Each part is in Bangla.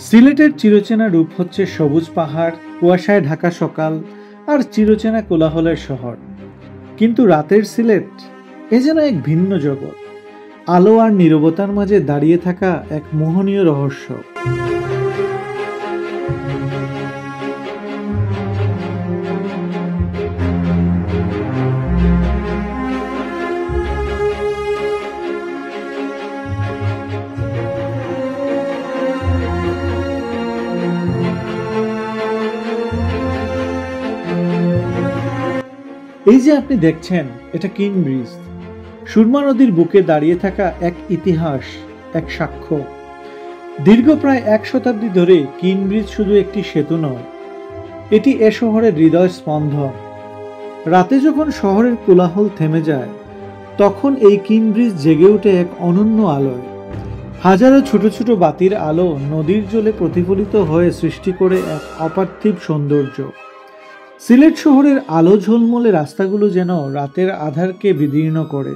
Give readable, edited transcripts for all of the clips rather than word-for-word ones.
সিলেটের চিরচেনা রূপ হচ্ছে সবুজ পাহাড়, কুয়াশায় ঢাকা সকাল আর চিরচেনা কোলাহলের শহর। কিন্তু রাতের সিলেট এ যেন এক ভিন্ন জগৎ, আলো আর নীরবতার মাঝে দাঁড়িয়ে থাকা এক মোহনীয় রহস্য। এই যে আপনি দেখছেন, এটা কিন ব্রিজ, সুরমা নদীর বুকে দাঁড়িয়ে থাকা এক ইতিহাস, এক সাক্ষ্য। দীর্ঘ প্রায় 1 শতাব্দী ধরে কিন ব্রিজ শুধু একটি সেতু নয়, এটি এ শহরের হৃদয় স্পন্দন। রাতে যখন শহরের কোলাহল থেমে যায়, তখন এই কিন ব্রিজ জেগে ওঠে এক অনন্য আলোয়। হাজারো ছোট ছোট বাতির আলো নদীর জলে প্রতিফলিত হয়ে সৃষ্টি করে এক অপার্থিব সৌন্দর্য। সিলেট শহরের আলো ঝলমলে রাস্তাগুলো যেন রাতের আধারকে বিদীর্ণ করে।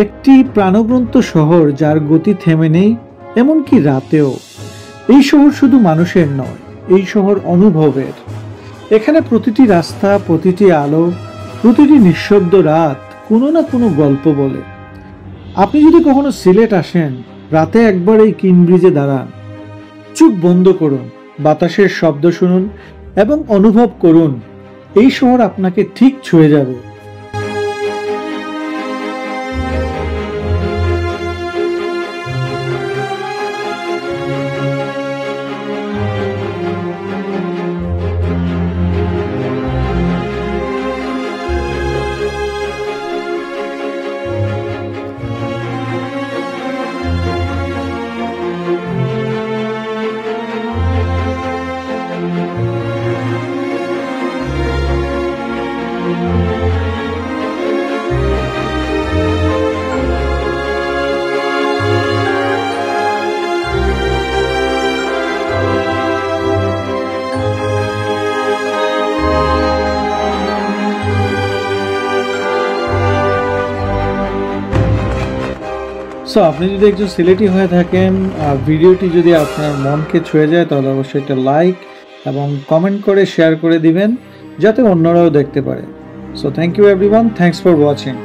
একটি প্রাণবন্ত শহর যার গতি থেমে নেই, এমনকি রাতেও। এই শহর শুধু মানুষের নয়, এই শহর অনুভবের। এখানে প্রতিটি রাস্তা, প্রতিটি আলো, প্রতিটি নিঃশব্দ রাত কোনো না কোনো গল্প বলে। আপনি যদি কখনো সিলেট আসেন, রাতে একবার এই কিন ব্রিজে দাঁড়ান, চোখ বন্ধ করুন, বাতাসের শব্দ শুনুন এবং অনুভব করুন এই শহর আপনাকে ঠিক ছুঁয়ে যাবে। আপনি যদি একজন সিলেটি হয়ে থাকেন, ভিডিওটি যদি আপনার মনকে ছুঁয়ে যায়, তাহলে অবশ্যই একটা লাইক এবং কমেন্ট করে শেয়ার করে দিবেন, যাতে অন্যরাও দেখতে পারে। So thank you everyone, thanks for watching.